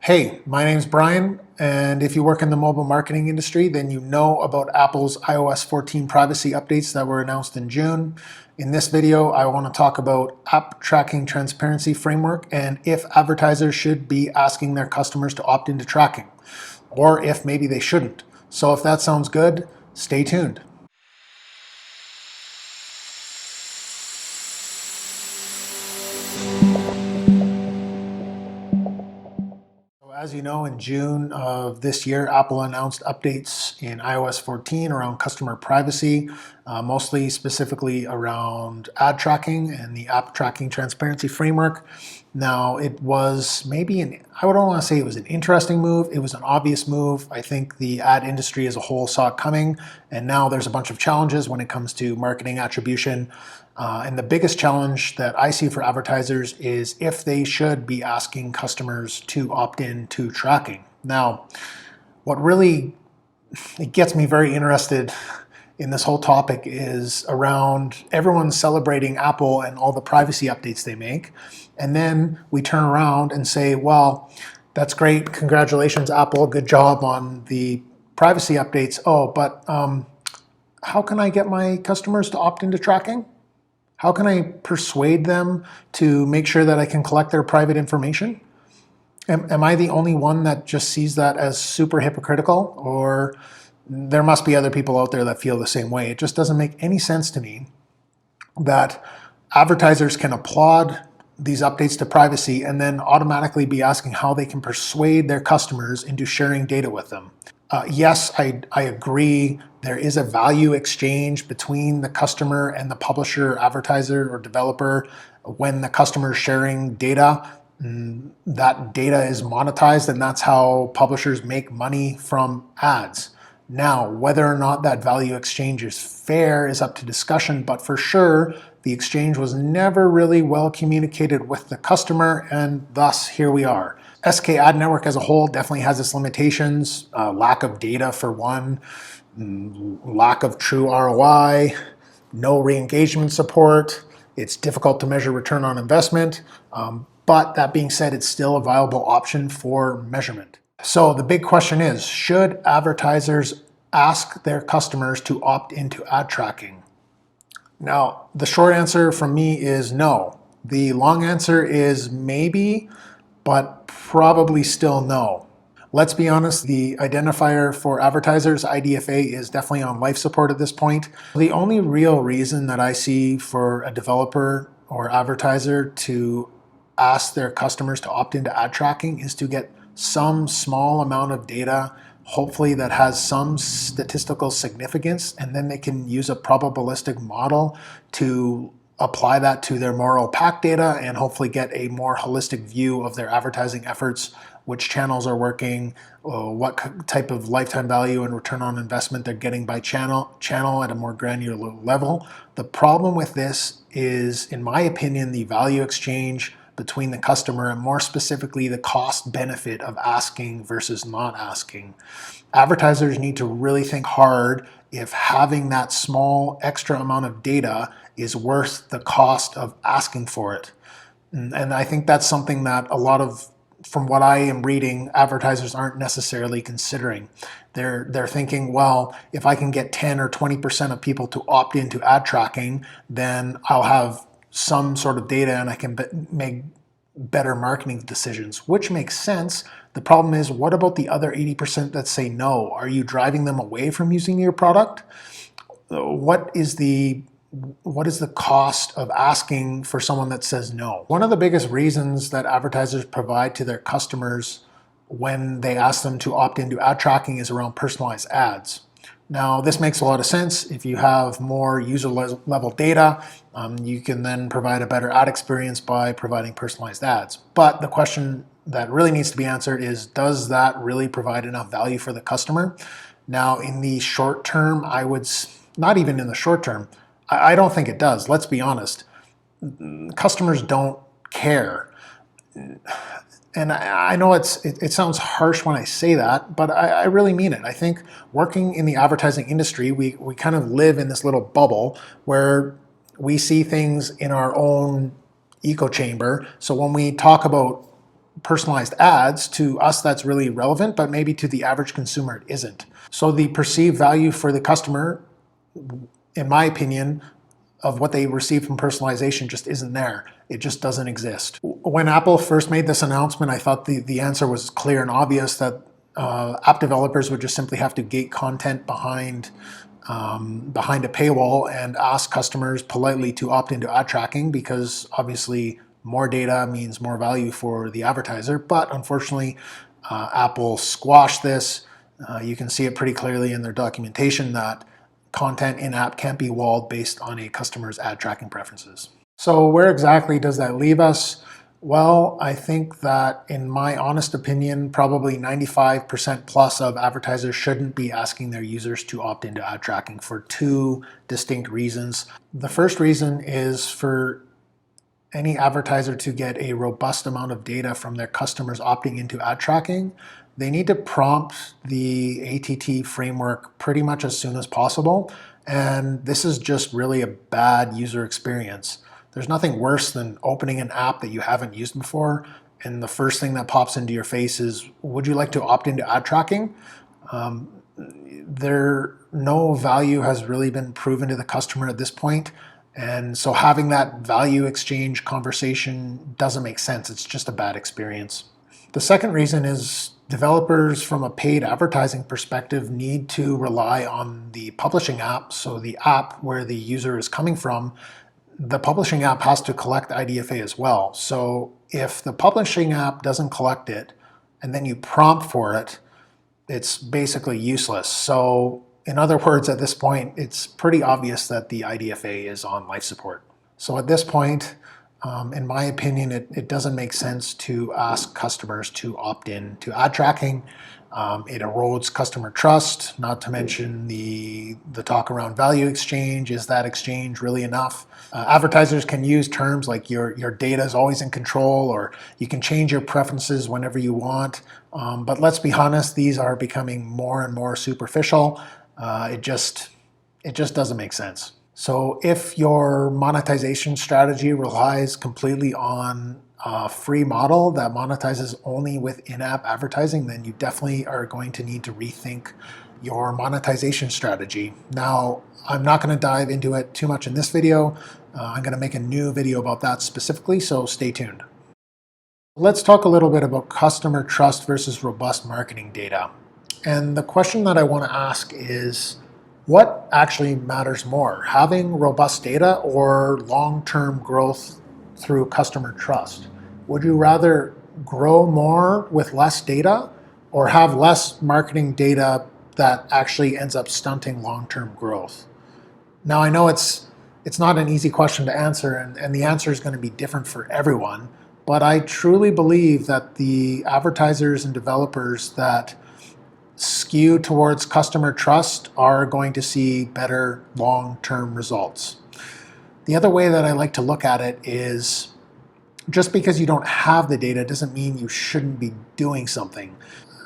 Hey, my name's Bryan, and if you work in the mobile marketing industry, then you know about Apple's iOS 14 privacy updates that were announced in June. In this video, I want to talk about app tracking transparency framework and if advertisers should be asking their customers to opt into tracking, or if maybe they shouldn't. So if that sounds good, stay tuned. As you know, in June of this year, Apple announced updates in iOS 14 around customer privacy, mostly specifically around ad tracking and the app tracking transparency framework. Now, it was I don't want to say it was an interesting move. It was an obvious move. I think the ad industry as a whole saw it coming, and now there's a bunch of challenges when it comes to marketing attribution. And the biggest challenge that I see for advertisers is if they should be asking customers to opt in to tracking. Now, what really it gets me very interested in this whole topic is around everyone celebrating Apple and all the privacy updates they make. And then we turn around and say, well, that's great. Congratulations, Apple. Good job on the privacy updates. Oh, but how can I get my customers to opt into tracking? How can I persuade them to make sure that I can collect their private information? Am I the only one that just sees that as super hypocritical? Or there must be other people out there that feel the same way. It just doesn't make any sense to me that advertisers can applaud these updates to privacy and then automatically be asking how they can persuade their customers into sharing data with them. Yes, I agree. There is a value exchange between the customer and the publisher, advertiser, or developer. When the customer is sharing data, that data is monetized, and that's how publishers make money from ads. Now, whether or not that value exchange is fair is up to discussion, but for sure, the exchange was never really well communicated with the customer, and thus here we are. SKAdNetwork as a whole definitely has its limitations, lack of data for one, lack of true ROI, no re-engagement support. It's difficult to measure return on investment, but that being said, it's still a viable option for measurement. So the big question is, should advertisers ask their customers to opt into ad tracking? Now, the short answer from me is no. The long answer is maybe, but probably still no. Let's be honest, the identifier for advertisers, IDFA, is definitely on life support at this point. The only real reason that I see for a developer or advertiser to ask their customers to opt into ad tracking is to get some small amount of data, hopefully that has some statistical significance, and then they can use a probabilistic model to apply that to their more opaque data and hopefully get a more holistic view of their advertising efforts, which channels are working, what type of lifetime value and return on investment they're getting by channel at a more granular level. The problem with this is, in my opinion, the value exchange between the customer and more specifically the cost benefit of asking versus not asking. Advertisers need to really think hard if having that small extra amount of data is worth the cost of asking for it. And I think that's something that a lot of, from what I am reading, advertisers aren't necessarily considering. They're thinking, well, if I can get 10 or 20% of people to opt into ad tracking, then I'll have some sort of data and I can make better marketing decisions, which makes sense. The problem is, what about the other 80% that say no? Are you driving them away from using your product? What is the cost of asking for someone that says no? One of the biggest reasons that advertisers provide to their customers when they ask them to opt into ad tracking is around personalized ads. Now, this makes a lot of sense. If you have more user level data, you can then provide a better ad experience by providing personalized ads. But the question that really needs to be answered is, does that really provide enough value for the customer? Now, in the short term, not even in the short term, I don't think it does. Let's be honest. Customers don't care. And I know it sounds harsh when I say that, but I really mean it. I think working in the advertising industry, we kind of live in this little bubble where we see things in our own echo chamber. So when we talk about personalized ads, to us that's really relevant, but maybe to the average consumer it isn't. So the perceived value for the customer, in my opinion, of what they receive from personalization just isn't there. It just doesn't exist. When Apple first made this announcement, I thought the answer was clear and obvious, that app developers would just simply have to gate content behind a paywall and ask customers politely to opt into ad tracking, because obviously more data means more value for the advertiser. But unfortunately, Apple squashed this. You can see it pretty clearly in their documentation that content in-app can't be walled based on a customer's ad tracking preferences. So where exactly does that leave us? Well, I think that, in my honest opinion, probably 95% plus of advertisers shouldn't be asking their users to opt into ad tracking for two distinct reasons. The first reason is for any advertiser to get a robust amount of data from their customers opting into ad tracking, they need to prompt the ATT framework pretty much as soon as possible. And this is just really a bad user experience. There's nothing worse than opening an app that you haven't used before, and the first thing that pops into your face is, would you like to opt into ad tracking? No value has really been proven to the customer at this point. And so having that value exchange conversation doesn't make sense. It's just a bad experience. The second reason is developers, from a paid advertising perspective, need to rely on the publishing app. So the app where the user is coming from, the publishing app has to collect IDFA as well. So if the publishing app doesn't collect it and then you prompt for it, it's basically useless. So in other words, at this point, it's pretty obvious that the IDFA is on life support. So at this point, in my opinion, it doesn't make sense to ask customers to opt in to ad tracking. It erodes customer trust, not to mention the talk around value exchange. Is that exchange really enough? Advertisers can use terms like your data is always in control, or you can change your preferences whenever you want. But let's be honest, these are becoming more and more superficial. It just doesn't make sense. So if your monetization strategy relies completely on a free model that monetizes only with in-app advertising, then you definitely are going to need to rethink your monetization strategy. Now, I'm not going to dive into it too much in this video. I'm going to make a new video about that specifically, so stay tuned. Let's talk a little bit about customer trust versus robust marketing data. And the question that I want to ask is, what actually matters more, having robust data or long-term growth through customer trust? Would you rather grow more with less data, or have less marketing data that actually ends up stunting long-term growth? Now, I know it's not an easy question to answer, and the answer is going to be different for everyone, but I truly believe that the advertisers and developers that skew towards customer trust are going to see better long-term results. The other way that I like to look at it is, just because you don't have the data doesn't mean you shouldn't be doing something.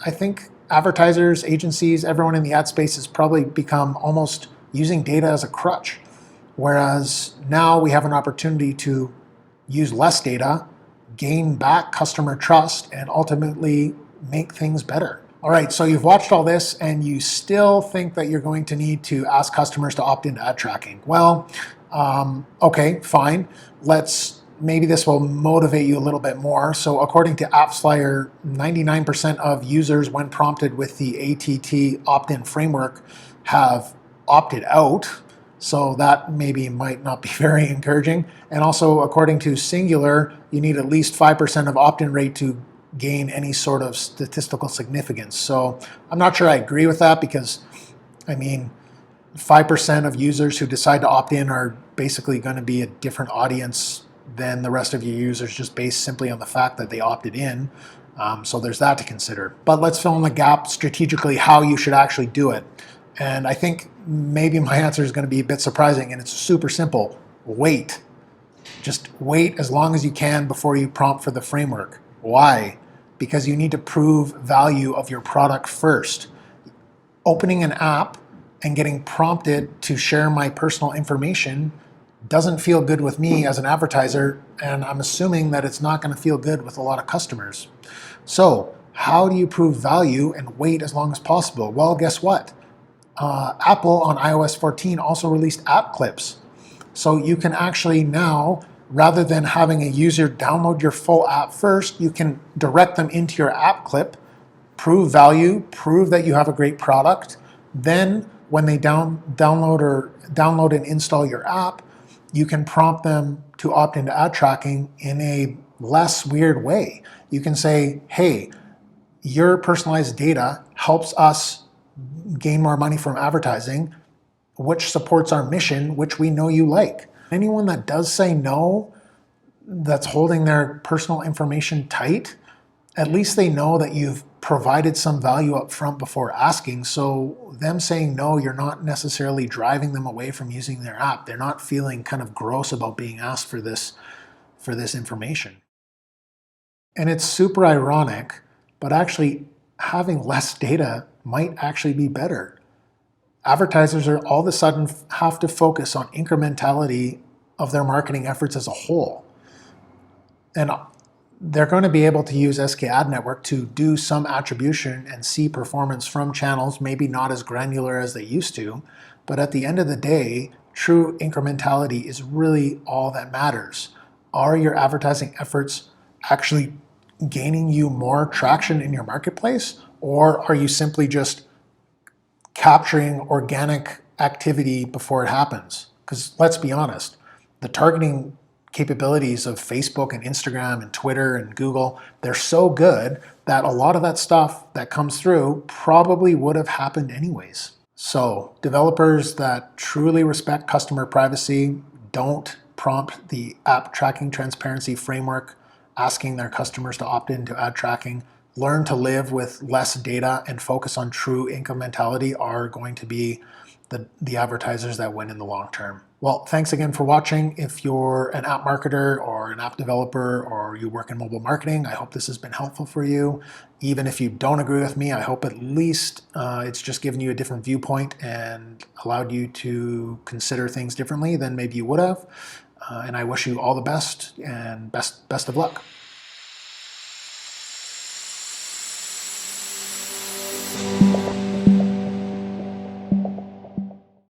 I think advertisers, agencies, everyone in the ad space has probably become almost using data as a crutch, whereas now we have an opportunity to use less data, gain back customer trust, and ultimately make things better. All right, so you've watched all this and you still think that you're going to need to ask customers to opt into ad tracking. Well, okay, fine. Maybe this will motivate you a little bit more. So according to AppsFlyer, 99% of users, when prompted with the ATT opt-in framework, have opted out. So that maybe might not be very encouraging. And also, according to Singular, you need at least 5% of opt-in rate to gain any sort of statistical significance. So I'm not sure I agree with that, because, I mean, 5% of users who decide to opt in are basically going to be a different audience than the rest of your users, just based simply on the fact that they opted in. So there's that to consider. But let's fill in the gap strategically how you should actually do it. And I think maybe my answer is going to be a bit surprising, and it's super simple. Wait. Just wait as long as you can before you prompt for the framework. Why? Because you need to prove value of your product first. Opening an app and getting prompted to share my personal information doesn't feel good with me as an advertiser, and I'm assuming that it's not going to feel good with a lot of customers. So how do you prove value and wait as long as possible? Well, guess what? Apple on iOS 14 also released app clips. So you can actually now, rather than having a user download your full app first, you can direct them into your app clip, prove value, prove that you have a great product. Then when they download and install your app, you can prompt them to opt into ad tracking in a less weird way. You can say, hey, your personalized data helps us gain more money from advertising, which supports our mission, which we know you like. Anyone that does say no, that's holding their personal information tight, at least they know that you've provided some value up front before asking. So them saying no, you're not necessarily driving them away from using their app. They're not feeling kind of gross about being asked for this information. And it's super ironic, but actually having less data might actually be better. Advertisers are all of a sudden have to focus on incrementality of their marketing efforts as a whole. And they're going to be able to use SKAdNetwork to do some attribution and see performance from channels, maybe not as granular as they used to, but at the end of the day, true incrementality is really all that matters. Are your advertising efforts actually gaining you more traction in your marketplace, or are you simply just capturing organic activity before it happens? Because let's be honest, the targeting capabilities of Facebook and Instagram and Twitter and Google, they're so good that a lot of that stuff that comes through probably would have happened anyways. So developers that truly respect customer privacy don't prompt the app tracking transparency framework asking their customers to opt into ad tracking. Learn to live with less data and focus on true incrementality are going to be the advertisers that win in the long term. Well, thanks again for watching. If you're an app marketer or an app developer or you work in mobile marketing, I hope this has been helpful for you. Even if you don't agree with me, I hope at least it's just given you a different viewpoint and allowed you to consider things differently than maybe you would have. And I wish you all the best and best of luck.